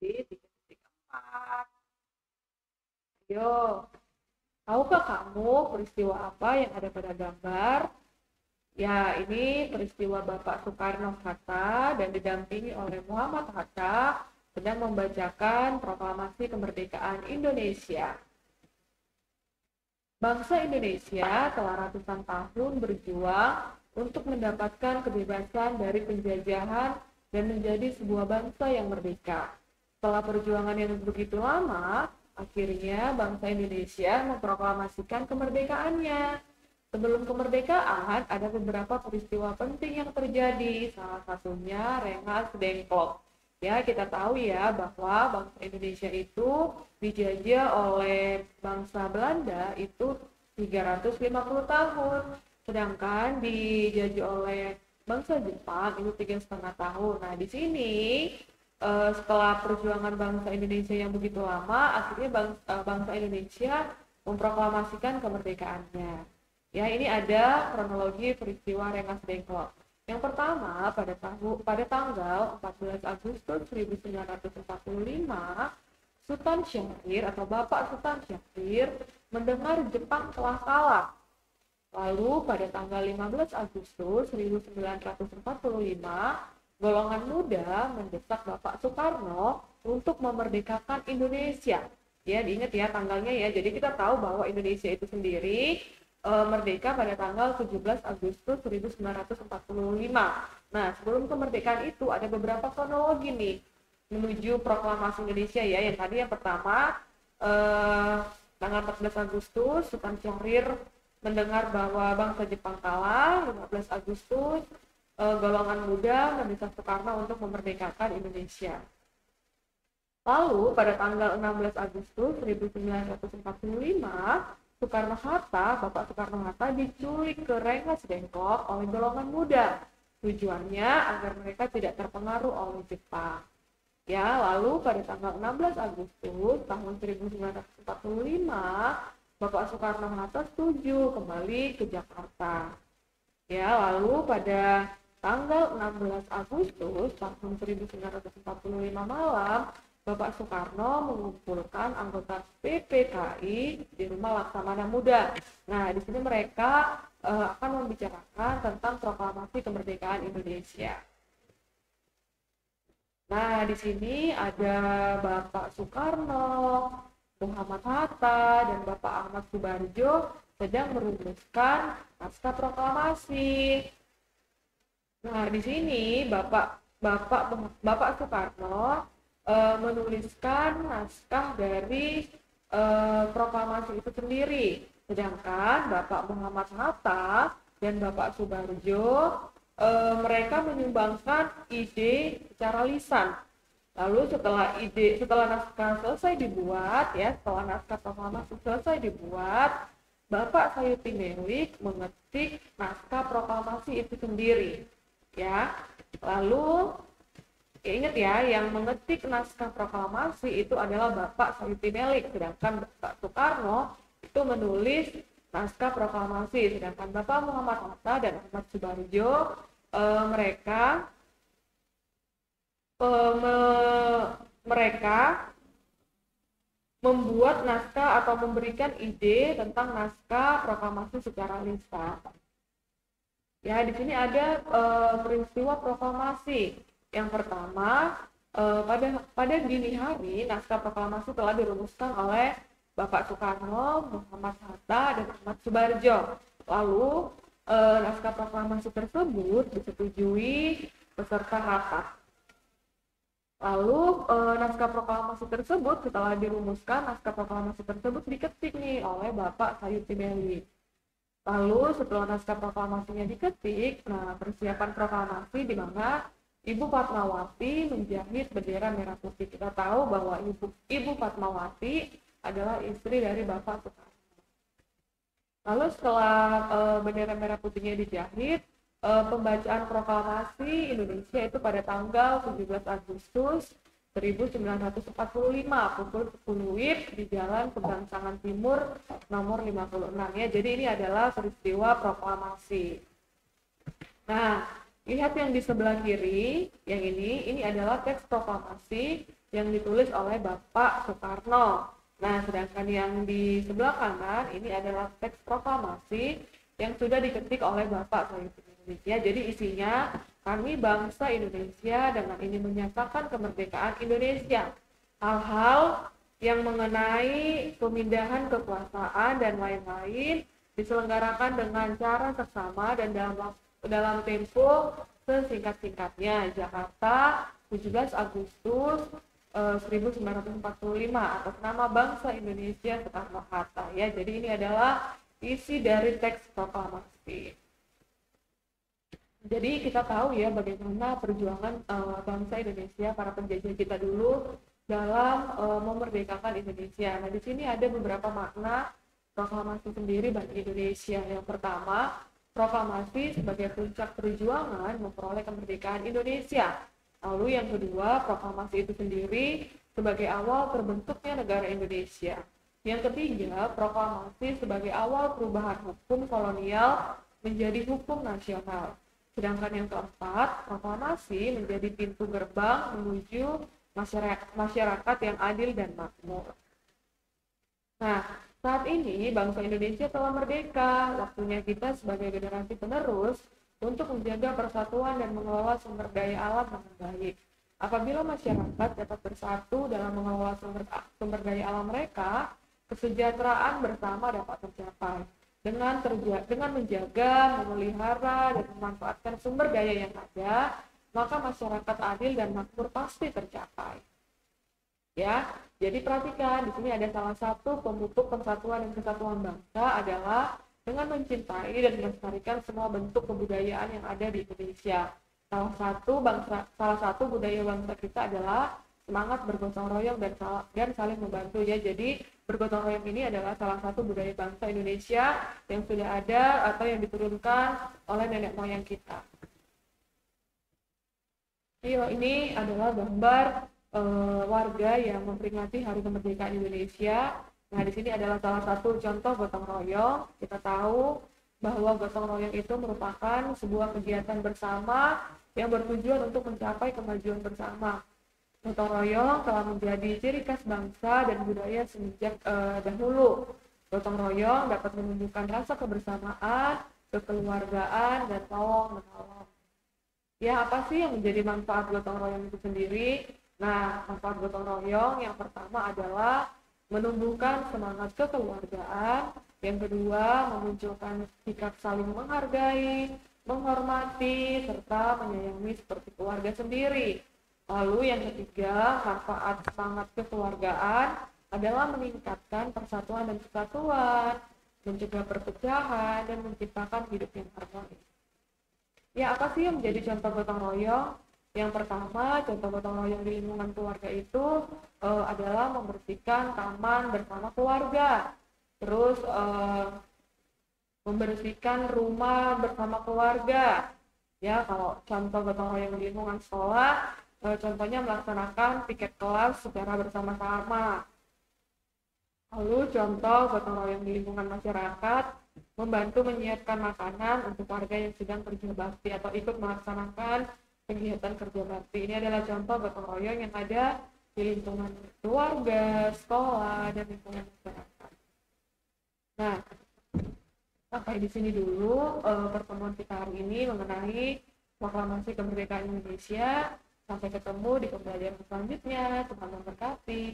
di 3.4. Yo, tahukah kamu peristiwa apa yang ada pada gambar? Ya, ini peristiwa Bapak Soekarno-Hatta dan didampingi oleh Muhammad Hatta sedang membacakan proklamasi kemerdekaan Indonesia. Bangsa Indonesia telah ratusan tahun berjuang untuk mendapatkan kebebasan dari penjajahan dan menjadi sebuah bangsa yang merdeka. Setelah perjuangan yang begitu lama, akhirnya bangsa Indonesia memproklamasikan kemerdekaannya. Sebelum kemerdekaan, ada beberapa peristiwa penting yang terjadi, salah satunya Rengas Dengklok. Ya, kita tahu ya bahwa bangsa Indonesia itu dijajah oleh bangsa Belanda itu 350 tahun, sedangkan dijajah oleh bangsa Jepang itu 3,5 tahun. Nah, di sini setelah perjuangan bangsa Indonesia yang begitu lama, akhirnya bangsa Indonesia memproklamasikan kemerdekaannya. Ya, ini ada kronologi peristiwa Rengas Dengklok. Yang pertama, pada tanggal 14 Agustus 1945, Sultan Syahrir atau Bapak Sultan Syahrir mendengar Jepang telah kalah. Lalu pada tanggal 15 Agustus 1945, golongan muda mendesak Bapak Soekarno untuk memerdekakan Indonesia. Ya, diingat ya tanggalnya ya. Jadi kita tahu bahwa Indonesia itu sendiri merdeka pada tanggal 17 Agustus 1945. Nah, sebelum kemerdekaan itu ada beberapa kronologi nih menuju proklamasi Indonesia ya. Yang pertama tanggal 14 Agustus Sultan Syahrir mendengar bahwa bangsa Jepang kalah. 15 Agustus golongan muda mendesak Soekarno untuk memerdekakan Indonesia. Lalu pada tanggal 16 Agustus 1945, Bapak Soekarno-Hatta diculik ke Rengas Dengklok oleh golongan muda. Tujuannya agar mereka tidak terpengaruh oleh Jepang. Ya, lalu pada tanggal 16 Agustus tahun 1945, Bapak Soekarno-Hatta setuju kembali ke Jakarta. Ya, lalu pada tanggal 16 Agustus tahun 1945 malam, Bapak Soekarno mengumpulkan anggota PPKI di rumah Laksamana Muda. Nah, di sini mereka akan membicarakan tentang proklamasi kemerdekaan Indonesia. Nah, di sini ada Bapak Soekarno, Muhammad Hatta, dan Bapak Ahmad Subarjo sedang merumuskan naskah proklamasi. Nah, di sini Bapak Soekarno menuliskan naskah dari proklamasi itu sendiri, sedangkan Bapak Muhammad Hatta dan Bapak Subarjo mereka menyumbangkan ide secara lisan. Lalu setelah naskah selesai dibuat, ya, setelah naskah proklamasi selesai dibuat, Bapak Sayuti Melik mengetik naskah proklamasi itu sendiri, ya. Lalu ingat ya, yang mengetik naskah proklamasi itu adalah Bapak Sayuti Melik, sedangkan Bapak Soekarno itu menulis naskah proklamasi, sedangkan Bapak Muhammad Hatta dan Ahmad Subarjo mereka membuat naskah atau memberikan ide tentang naskah proklamasi secara lisan. Ya, di sini ada peristiwa proklamasi. Yang pertama, pada dini hari, naskah proklamasi telah dirumuskan oleh Bapak Soekarno, Muhammad Hatta, dan Ahmad Subarjo. Lalu, naskah proklamasi tersebut disetujui peserta rapat. Lalu, naskah proklamasi tersebut setelah dirumuskan, naskah proklamasi tersebut diketik nih oleh Bapak Sayuti Melik. Lalu, setelah naskah proklamasinya diketik, nah persiapan proklamasi di mana Ibu Fatmawati menjahit bendera merah putih. Kita tahu bahwa Ibu Fatmawati adalah istri dari Bapak Soekarno. Lalu setelah bendera merah putihnya dijahit, pembacaan proklamasi Indonesia itu pada tanggal 17 Agustus 1945 pukul 10 WIB di Jalan Pegangsaan Timur nomor 56 ya. Jadi ini adalah peristiwa proklamasi. Nah, lihat yang di sebelah kiri, yang ini adalah teks proklamasi yang ditulis oleh Bapak Soekarno. Nah, sedangkan yang di sebelah kanan ini adalah teks proklamasi yang sudah diketik oleh Bapak Presiden Indonesia. Jadi isinya, kami bangsa Indonesia dengan ini menyatakan kemerdekaan Indonesia. Hal-hal yang mengenai pemindahan kekuasaan dan lain-lain diselenggarakan dengan cara seksama dan dalam tempo sesingkat-singkatnya. Jakarta, 17 Agustus 1945 atas nama bangsa Indonesia Soekarno-Hatta. Ya, jadi ini adalah isi dari teks proklamasi. Jadi kita tahu ya bagaimana perjuangan bangsa Indonesia, para penjajah kita dulu dalam memerdekakan Indonesia. Nah, di sini ada beberapa makna proklamasi sendiri bagi Indonesia. Yang pertama, proklamasi sebagai puncak perjuangan memperoleh kemerdekaan Indonesia. Lalu yang kedua, proklamasi itu sendiri sebagai awal terbentuknya negara Indonesia. Yang ketiga, proklamasi sebagai awal perubahan hukum kolonial menjadi hukum nasional. Sedangkan yang keempat, proklamasi menjadi pintu gerbang menuju masyarakat yang adil dan makmur. Nah, saat ini bangsa Indonesia telah merdeka. Waktunya kita sebagai generasi penerus untuk menjaga persatuan dan mengelola sumber daya alam dengan baik. Apabila masyarakat dapat bersatu dalam mengelola sumber daya alam mereka, kesejahteraan bersama dapat tercapai. Dengan menjaga, memelihara, dan memanfaatkan sumber daya yang ada, maka masyarakat adil dan makmur pasti tercapai. Ya, jadi perhatikan di sini ada salah satu pemupuk persatuan dan kesatuan bangsa adalah dengan mencintai dan melestarikan semua bentuk kebudayaan yang ada di Indonesia. Salah satu budaya bangsa kita adalah semangat bergotong royong dan saling membantu ya. Jadi bergotong royong ini adalah salah satu budaya bangsa Indonesia yang sudah ada atau yang diturunkan oleh nenek moyang kita. Ini adalah gambar warga yang memperingati Hari Kemerdekaan Indonesia. Nah, di sini adalah salah satu contoh gotong royong. Kita tahu bahwa gotong royong itu merupakan sebuah kegiatan bersama yang bertujuan untuk mencapai kemajuan bersama. Gotong royong telah menjadi ciri khas bangsa dan budaya semenjak dahulu. Gotong royong dapat menunjukkan rasa kebersamaan, kekeluargaan, dan tolong-menolong. Ya, apa sih yang menjadi manfaat gotong royong itu sendiri? Nah, manfaat gotong royong yang pertama adalah menumbuhkan semangat kekeluargaan, yang kedua memunculkan sikap saling menghargai, menghormati, serta menyayangi seperti keluarga sendiri. Lalu yang ketiga, manfaat semangat kekeluargaan adalah meningkatkan persatuan dan kesatuan, mencegah perpecahan, dan menciptakan hidup yang harmonis. Ya, apa sih yang menjadi contoh gotong royong? Yang pertama, contoh gotong royong di lingkungan keluarga itu adalah membersihkan taman bersama keluarga. Terus membersihkan rumah bersama keluarga. Ya, kalau contoh gotong royong di lingkungan sekolah, contohnya melaksanakan piket kelas secara bersama-sama. Lalu contoh gotong royong di lingkungan masyarakat, membantu menyiapkan makanan untuk warga yang sedang kerja bakti atau ikut melaksanakan kegiatan kerja bakti. Ini adalah contoh gotong royong yang ada di lingkungan keluarga, sekolah, dan lingkungan masyarakat. Nah, sampai di sini dulu pertemuan kita hari ini mengenai proklamasi kemerdekaan Indonesia. Sampai ketemu di pembelajaran selanjutnya. Tuhan memberkati.